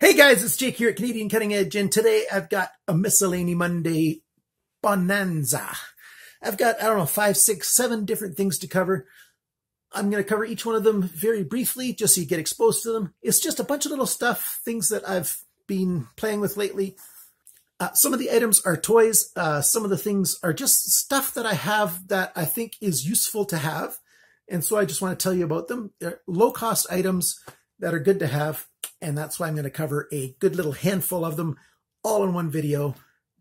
Hey guys, it's Jake here at Canadian Cutting Edge, and today I've got a Miscellany Monday bonanza. I've got, 5, 6, 7 different things to cover. I'm going to cover each one of them very briefly, just so you get exposed to them. It's just a bunch of little stuff, things that I've been playing with lately. Some of the items are toys. Some of the things are just stuff that I have that I think is useful to have. And so I just want to tell you about them. They're low-cost items that are good to have. And that's why I'm going to cover a good little handful of them all in one video.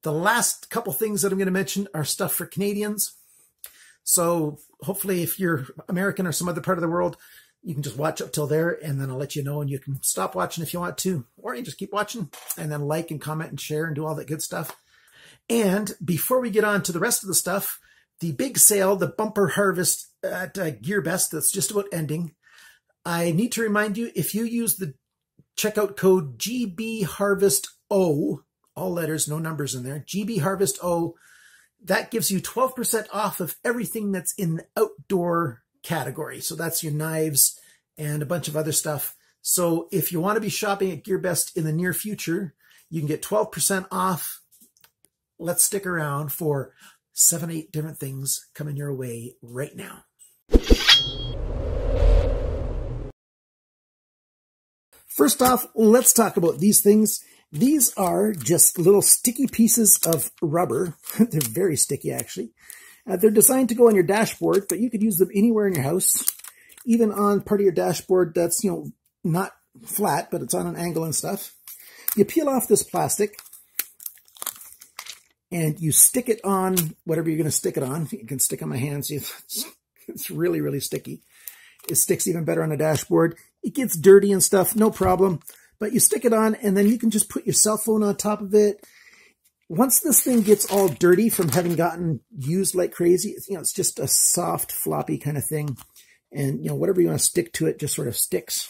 The last couple things that I'm going to mention are stuff for Canadians. So hopefully if you're American or some other part of the world, you can just watch up till there, and then I'll let you know, and you can stop watching if you want to, or you just keep watching and then like and comment and share and do all that good stuff. And before we get on to the rest of the stuff, the big sale, the bumper harvest at GearBest that's just about ending. I need to remind you, if you use the checkout code GBHarvestO, all letters, no numbers in there, GBHarvestO, that gives you 12% off of everything that's in the outdoor category. So that's your knives and a bunch of other stuff. So if you want to be shopping at GearBest in the near future, you can get 12% off. Let's stick around for 7, 8 different things coming your way right now. First off, let's talk about these things. These are just little sticky pieces of rubber. They're very sticky, actually. They're designed to go on your dashboard, but you could use them anywhere in your house, even on part of your dashboard that's, not flat, but it's on an angle and stuff. You peel off this plastic, and you stick it on whatever you're going to stick it on. You can stick on my hands. It's really, really sticky. It sticks even better on a dashboard. It gets dirty and stuff, no problem. But you stick it on, and then you can just put your cell phone on top of it. Once this thing gets all dirty from having gotten used like crazy, it's just a soft, floppy kind of thing. And, whatever you want to stick to it just sort of sticks.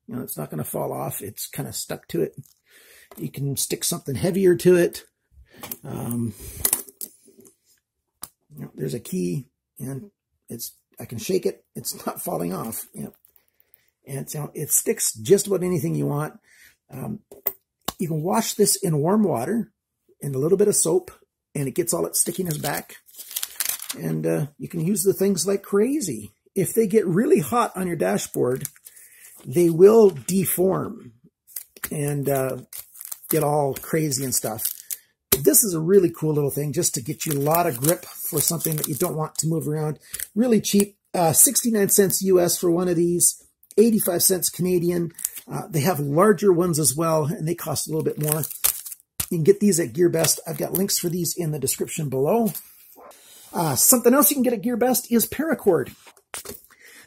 It's not going to fall off. It's kind of stuck to it. You can stick something heavier to it. There's a key, and I can shake it. It's not falling off. And it sticks just about anything you want. You can wash this in warm water and a little bit of soap, and it gets all its stickiness back. And you can use the things like crazy. If they get really hot on your dashboard, they will deform and get all crazy and stuff. This is a really cool little thing just to get you a lot of grip for something that you don't want to move around. Really cheap, 69 cents US for one of these, 85 cents Canadian. They have larger ones as well, and they cost a little bit more. You can get these at GearBest. I've got links for these in the description below. Something else you can get at GearBest is Paracord.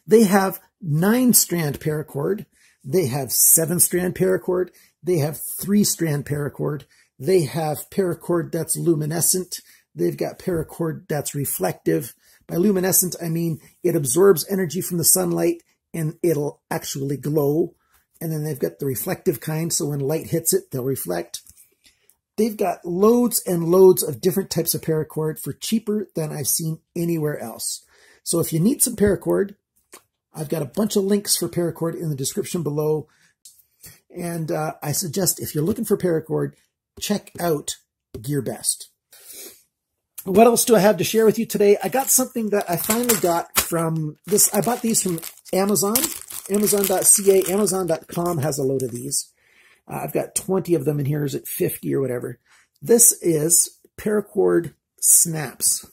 They have 9-strand paracord. They have 7-strand paracord. They have 3-strand paracord. They have paracord that's luminescent. They've got paracord that's reflective. By luminescent, I mean it absorbs energy from the sunlight and it'll actually glow. And then they've got the reflective kind, so when light hits it, they'll reflect. They've got loads and loads of different types of paracord for cheaper than I've seen anywhere else. So if you need some paracord, I've got a bunch of links for paracord in the description below. And I suggest if you're looking for paracord, check out GearBest. What else do I have to share with you today? I got something that I finally got from this. I bought these from Amazon, Amazon.ca. Amazon.com has a load of these. I've got 20 of them in here. Is it 50 or whatever? This is Paracord snaps.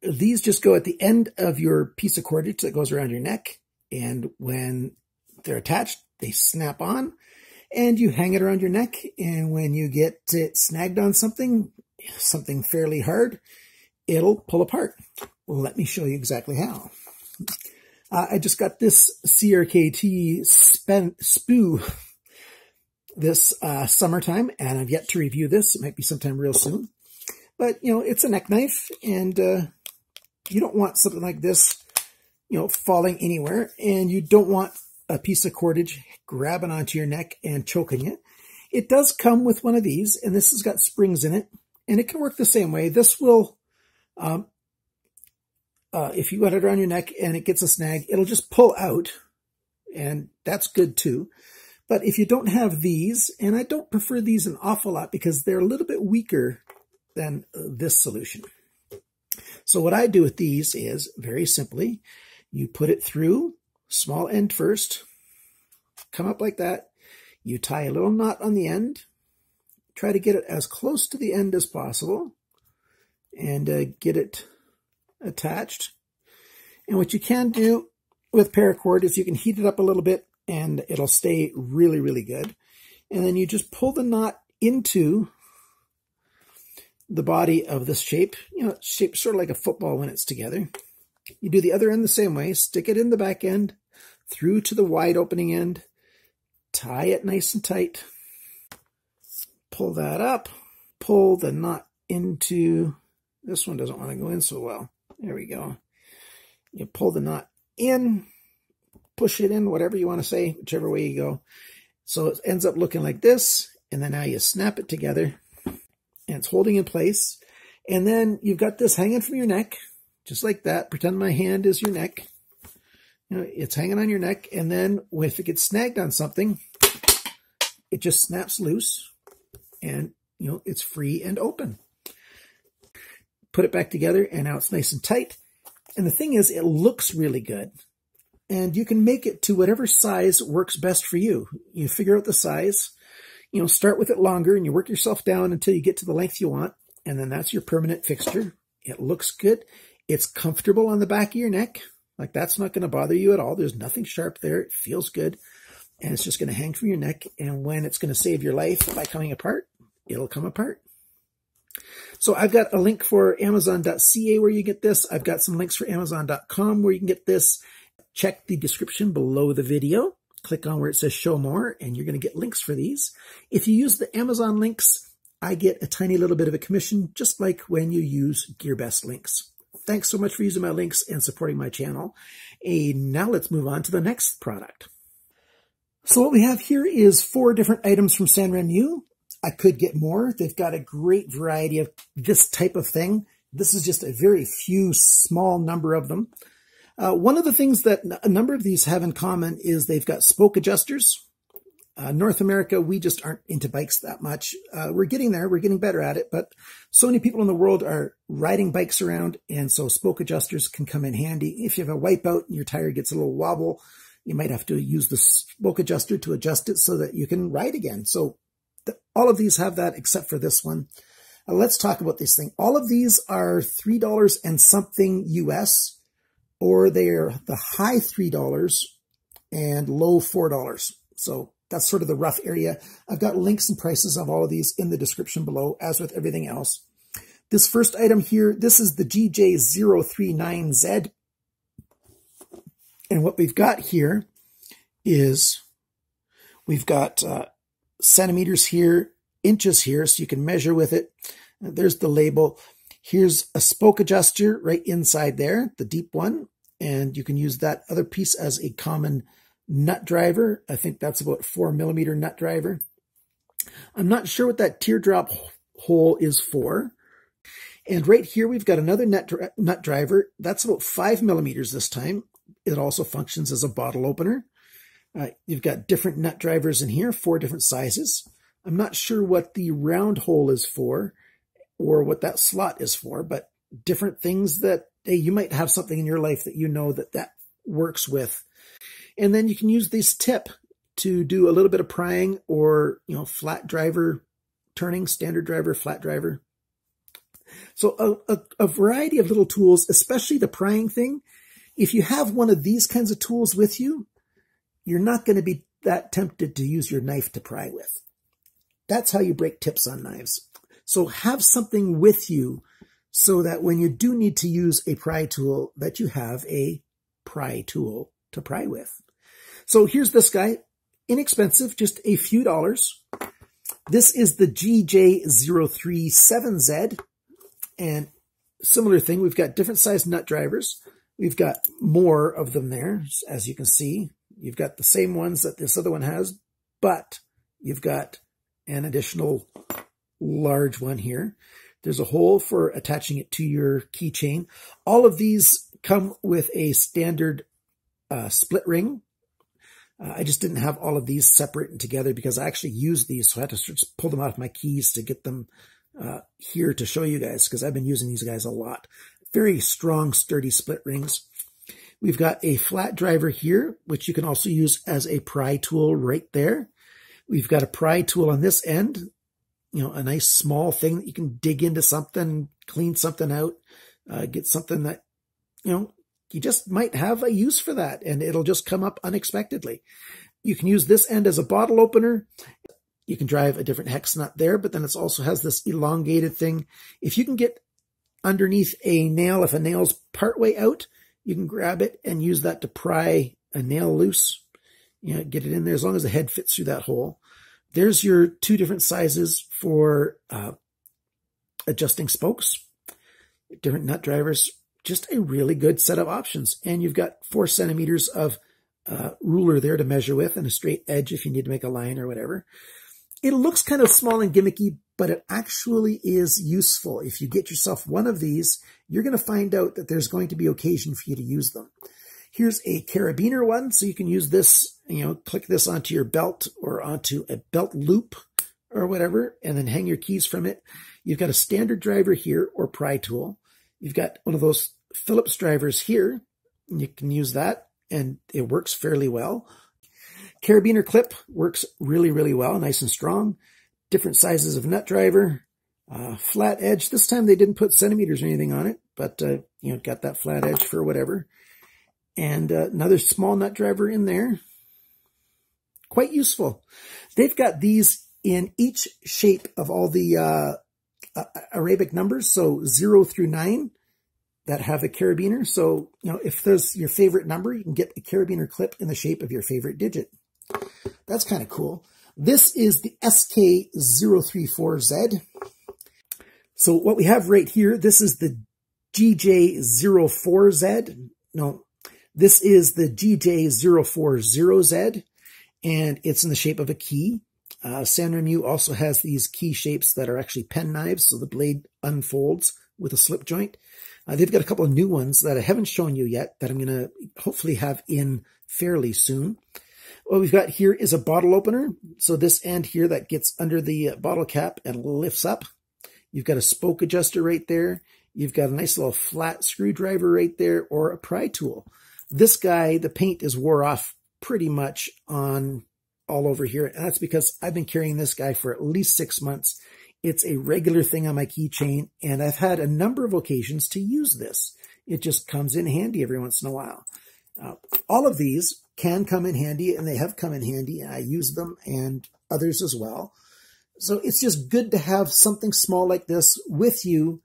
These just go at the end of your piece of cordage that goes around your neck. And when they're attached, they snap on. And you hang it around your neck, and when you get it snagged on something fairly hard, it'll pull apart. Well, let me show you exactly how. I just got this CRKT SPU this summertime, and I've yet to review this. It might be sometime real soon. But, it's a neck knife, and you don't want something like this, falling anywhere, and you don't want a piece of cordage grabbing onto your neck and choking it. It does come with one of these, and this has got springs in it, and it can work the same way. This will, if you got it around your neck and it gets a snag, it'll just pull out, and that's good too. But if you don't have these, and I don't prefer these an awful lot because they're a little bit weaker than this solution. So what I do with these is, very simply, you put it through, small end first, come up like that, you tie a little knot on the end, try to get it as close to the end as possible, and get it attached. And what you can do with paracord is you can heat it up a little bit and it'll stay really, really good. And then you just pull the knot into the body of this shape. You know, it's shaped sort of like a football when it's together. You do the other end the same way. Stick it in the back end, through to the wide opening end, tie it nice and tight, pull that up, pull the knot into, this one doesn't want to go in so well. There we go. You pull the knot in, push it in, whatever you want to say, whichever way you go. So it ends up looking like this, and then now you snap it together, and it's holding in place. And then you've got this hanging from your neck, just like that. Pretend my hand is your neck. You know, it's hanging on your neck, and then if it gets snagged on something, it just snaps loose, and you know it's free and open. Put it back together, and now it's nice and tight. And the thing is, it looks really good. And you can make it to whatever size works best for you. You figure out the size, you know, start with it longer, and you work yourself down until you get to the length you want. And then that's your permanent fixture. It looks good. It's comfortable on the back of your neck. Like, that's not going to bother you at all. There's nothing sharp there. It feels good. And it's just going to hang from your neck. And when it's going to save your life by coming apart, it'll come apart. So I've got a link for Amazon.ca where you get this. I've got some links for Amazon.com where you can get this. Check the description below the video. Click on where it says show more, and you're going to get links for these. If you use the Amazon links, I get a tiny little bit of a commission, just like when you use GearBest links. Thanks so much for using my links and supporting my channel. Now let's move on to the next product. So what we have here is 4 different items from SANRENMU. I could get more. They've got a great variety of this type of thing. This is just a very few small number of them. One of the things that a number of these have in common is they've got spoke adjusters. North America, we just aren't into bikes that much. We're getting there. We're getting better at it. But so many people in the world are riding bikes around, and so spoke adjusters can come in handy. If you have a wipeout and your tire gets a little wobble, you might have to use the spoke adjuster to adjust it so that you can ride again. So all of these have that except for this one. Let's talk about this thing. All of these are $3 and something US. Or they're the high $3 and low $4. So that's sort of the rough area. I've got links and prices of all of these in the description below, as with everything else. This first item here, this is the GJ039Z. And what we've got here is we've got centimeters here, inches here, so you can measure with it. There's the label. Here's a spoke adjuster right inside there, the deep one, and you can use that other piece as a common nut driver. I think that's about 4mm nut driver. I'm not sure what that teardrop hole is for. And right here we've got another nut driver. That's about 5mm this time. It also functions as a bottle opener. You've got different nut drivers in here, 4 different sizes. I'm not sure what the round hole is for, or what that slot is for, but different things that, hey, you might have something in your life that you know that works with. And then you can use this tip to do a little bit of prying, or, you know, flat driver turning, standard driver, flat driver. So a variety of little tools, especially the prying thing. If you have one of these kinds of tools with you, you're not going to be that tempted to use your knife to pry with. That's how you break tips on knives. So have something with you so that when you do need to use a pry tool, that you have a pry tool to pry with. So here's this guy. Inexpensive, just a few dollars. This is the GJ037Z. And similar thing, we've got different size nut drivers. We've got more of them there, as you can see. You've got the same ones that this other one has, but you've got an additional large one here. There's a hole for attaching it to your keychain. All of these come with a standard split ring. I just didn't have all of these separate and together because I actually used these, so I had to just pull them off my keys to get them here to show you guys, because I've been using these guys a lot. Very strong, sturdy split rings. We've got a flat driver here, which you can also use as a pry tool right there. We've got a pry tool on this end, you know, a nice small thing that you can dig into something, clean something out, get something that, you know, you just might have a use for that, and it'll just come up unexpectedly. You can use this end as a bottle opener. You can drive a different hex nut there, but then it also has this elongated thing. If you can get underneath a nail, if a nail's partway out, you can grab it and use that to pry a nail loose. You know, get it in there as long as the head fits through that hole. There's your 2 different sizes for adjusting spokes, different nut drivers. Just a really good set of options. And you've got 4 centimeters of ruler there to measure with, and a straight edge if you need to make a line or whatever. It looks kind of small and gimmicky, but it actually is useful. If you get yourself one of these, you're going to find out that there's going to be occasion for you to use them. Here's a carabiner one, so you can use this, you know, click this onto your belt or onto a belt loop or whatever, and then hang your keys from it. You've got a standard driver here or pry tool. You've got one of those Phillips drivers here, and you can use that, and it works fairly well. Carabiner clip works really, really well, nice and strong. Different sizes of nut driver, flat edge. This time they didn't put centimeters or anything on it, but, you know, got that flat edge for whatever. And another small nut driver in there. Quite useful. They've got these in each shape of all the Arabic numbers, so 0 through 9 that have a carabiner. So, you know, if there's your favorite number, you can get a carabiner clip in the shape of your favorite digit. That's kind of cool. This is the SK034Z. So what we have right here, this is the GJ04Z. No, this is the GJ040Z, and it's in the shape of a key. SANRENMU also has these key shapes that are actually pen knives, so the blade unfolds with a slip joint. They've got a couple of new ones that I haven't shown you yet that I'm going to hopefully have in fairly soon. What we've got here is a bottle opener. So this end here that gets under the bottle cap and lifts up. You've got a spoke adjuster right there. You've got a nice little flat screwdriver right there, or a pry tool. This guy, the paint is wore off pretty much on all over here. And that's because I've been carrying this guy for at least 6 months. It's a regular thing on my keychain, and I've had a number of occasions to use this. It just comes in handy every once in a while. All of these can come in handy, and they have come in handy, and I use them and others as well. So it's just good to have something small like this with you,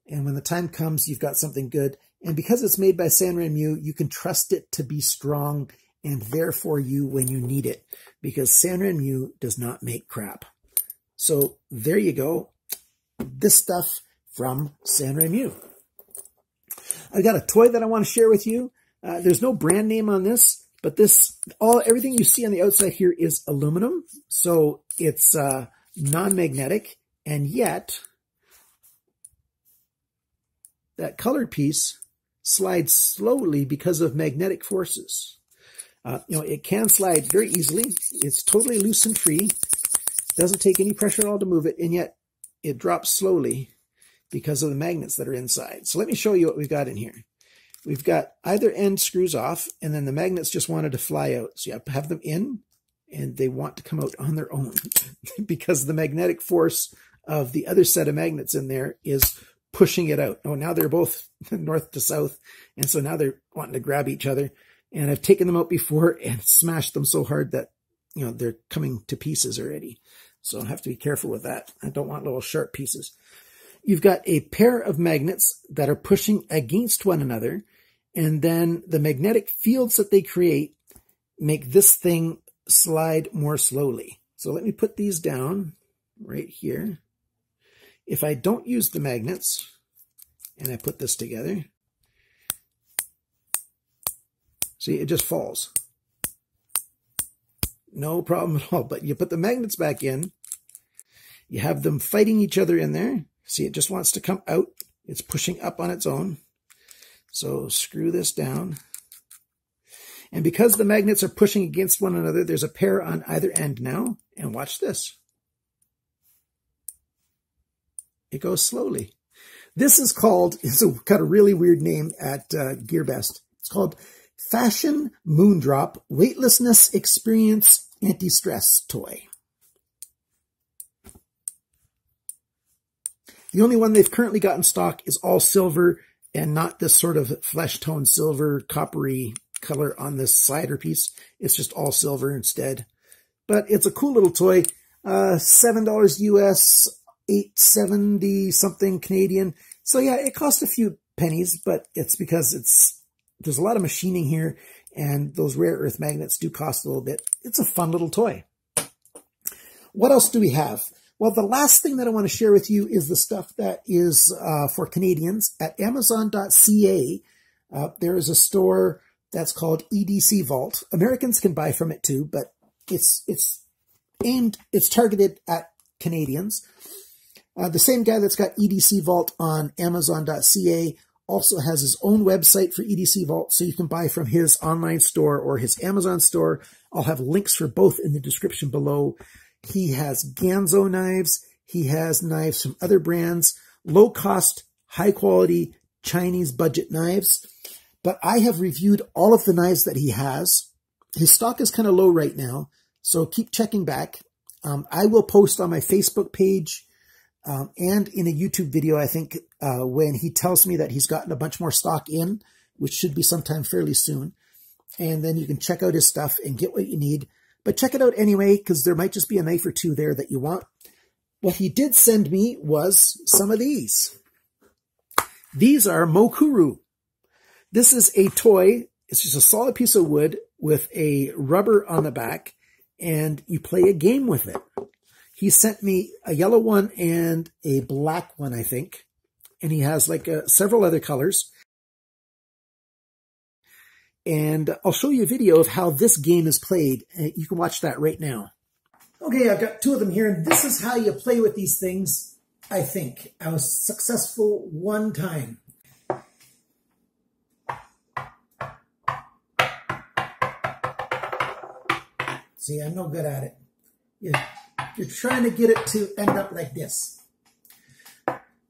and when the time comes, you've got something good. And because it's made by SANRENMU, you can trust it to be strong and there for you when you need it, because SANRENMU does not make crap. So there you go. This stuff from SANRENMU. I've got a toy that I want to share with you. There's no brand name on this, but everything you see on the outside here is aluminum. So it's non-magnetic, and yet that colored piece slides slowly because of magnetic forces. You know, it can slide very easily. It's totally loose and free. Doesn't take any pressure at all to move it, and yet it drops slowly because of the magnets that are inside. So let me show you what we've got in here. We've got either end screws off, and then the magnets just wanted to fly out. So you have them in, and they want to come out on their own because the magnetic force of the other set of magnets in there is pushing it out. Oh, now they're both north to south, and so now they're wanting to grab each other. And I've taken them out before and smashed them so hard that, you know, they're coming to pieces already. So I have to be careful with that. I don't want little sharp pieces. You've got a pair of magnets that are pushing against one another, and then the magnetic fields that they create make this thing slide more slowly. So let me put these down right here. If I don't use the magnets, and I put this together, see, it just falls. No problem at all. But you put the magnets back in, you have them fighting each other in there. See, it just wants to come out. It's pushing up on its own. So screw this down. And because the magnets are pushing against one another, there's a pair on either end now. And watch this. It goes slowly. This is called, it's got a really weird name at GearBest. It's called Fashion Moondrop Weightlessness Experience Anti-Stress Toy. The only one they've currently got in stock is all silver and not this sort of flesh tone silver coppery color on this slider piece. It's just all silver instead. But it's a cool little toy. $7 US, $8.70 something Canadian. So yeah, it costs a few pennies, but it's because there's a lot of machining here, and those rare earth magnets do cost a little bit. It's a fun little toy. What else do we have? Well, the last thing that I want to share with you is the stuff that is for Canadians. At Amazon.ca, there is a store that's called EDC Vault. Americans can buy from it too, but it's targeted at Canadians. The same guy that's got EDC Vault on Amazon.ca also has his own website for EDC Vault, so you can buy from his online store or his Amazon store. I'll have links for both in the description below. He has Ganzo knives. He has knives from other brands, low-cost, high-quality Chinese budget knives. But I have reviewed all of the knives that he has. His stock is kind of low right now, so keep checking back. I will post on my Facebook page and in a YouTube video, I think, when he tells me that he's gotten a bunch more stock in, which should be sometime fairly soon. And then you can check out his stuff and get what you need. But check it out anyway, because there might just be a knife or two there that you want. What he did send me was some of these. These are Mokuru. This is a toy. It's just a solid piece of wood with a rubber on the back, and you play a game with it. He sent me a yellow one and a black one, I think. And he has like several other colors. And I'll show you a video of how this game is played. You can watch that right now. Okay, I've got two of them here, and this is how you play with these things, I think. I was successful one time. See, I'm no good at it. You're trying to get it to end up like this.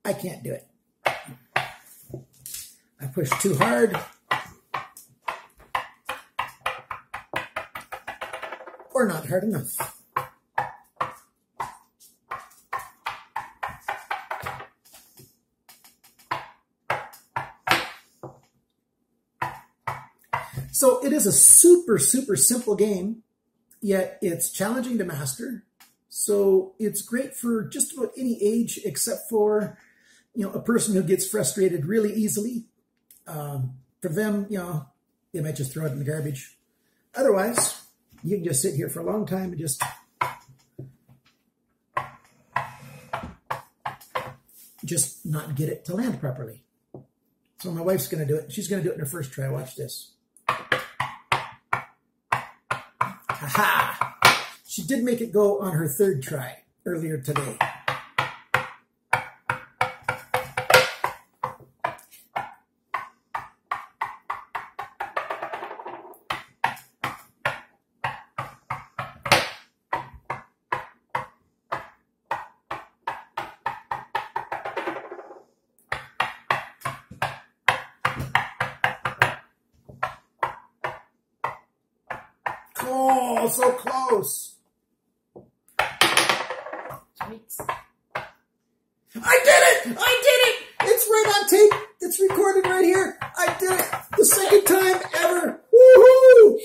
I can't do it. I push too hard. Or not hard enough. So it is a super, super simple game, yet it's challenging to master. So it's great for just about any age, except for, a person who gets frustrated really easily. For them, they might just throw it in the garbage. Otherwise, you can just sit here for a long time and just not get it to land properly. So my wife's going to do it. She's going to do it in her first try. Watch this. Aha! She did make it go on her third try earlier today. Oh, so close. Thanks. I did it! I did it! It's right on tape. It's recorded right here. I did it. The second time ever. Woohoo!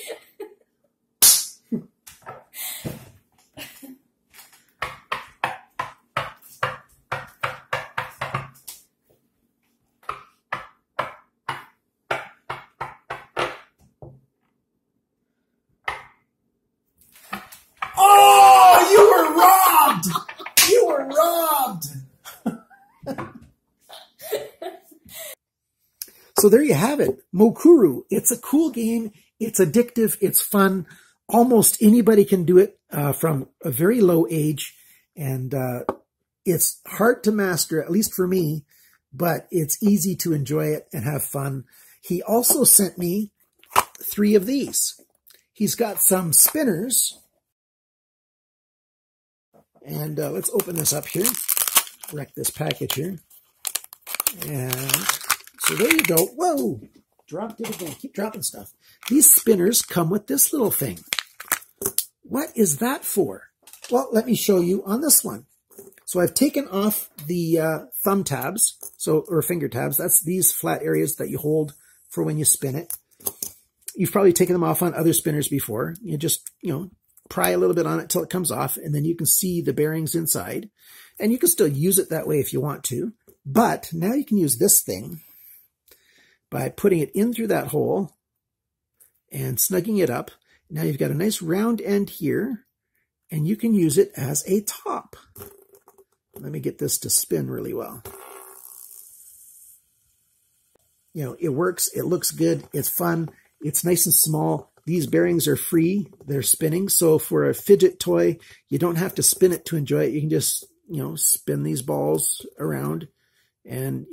Oh, you were robbed! You were robbed! So there you have it. Mokuru. It's a cool game. It's addictive. It's fun. Almost anybody can do it from a very low age. And it's hard to master, at least for me, but it's easy to enjoy it and have fun. He also sent me 3 of these. He's got some spinners. And let's open this up here. Wreck this package here. And so there you go. Whoa! Dropped it again. Keep dropping stuff. These spinners come with this little thing. What is that for? Well, let me show you on this one. So I've taken off the thumb tabs, or finger tabs. That's these flat areas that you hold for when you spin it. You've probably taken them off on other spinners before. You just, pry a little bit on it till it comes off, and then you can see the bearings inside. And you can still use it that way if you want to. But now you can use this thing by putting it in through that hole and snugging it up. Now you've got a nice round end here, and you can use it as a top. Let me get this to spin really well. It works. It looks good. It's fun. It's nice and small. These bearings are free. They're spinning. So for a fidget toy, you don't have to spin it to enjoy it. You can just, spin these balls around and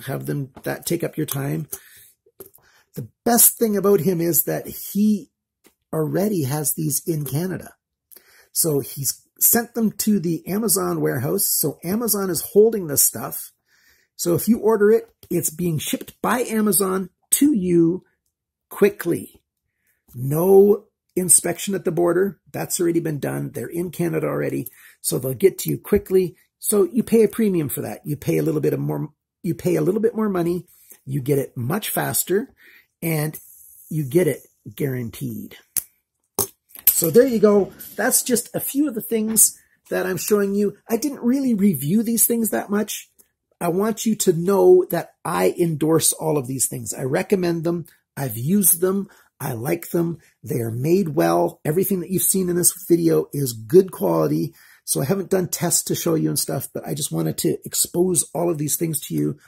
have them take up your time. The best thing about him is that he already has these in Canada. So he's sent them to the Amazon warehouse. So Amazon is holding this stuff. So if you order it, it's being shipped by Amazon to you quickly. No inspection at the border. That's already been done. They're in Canada already. So they'll get to you quickly. So you pay a premium for that. You pay a little bit more money. You get it much faster, and you get it guaranteed. So there you go. That's just a few of the things that I'm showing you. I didn't really review these things that much. I want you to know that I endorse all of these things. I recommend them. I've used them. I like them. They are made well. Everything that you've seen in this video is good quality. So I haven't done tests to show you and stuff, but I just wanted to expose all of these things to you.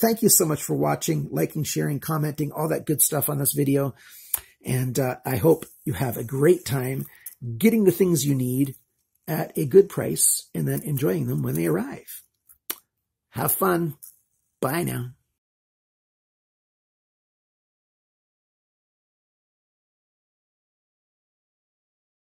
Thank you so much for watching, liking, sharing, commenting, all that good stuff on this video. And I hope you have a great time getting the things you need at a good price and then enjoying them when they arrive. Have fun. Bye now.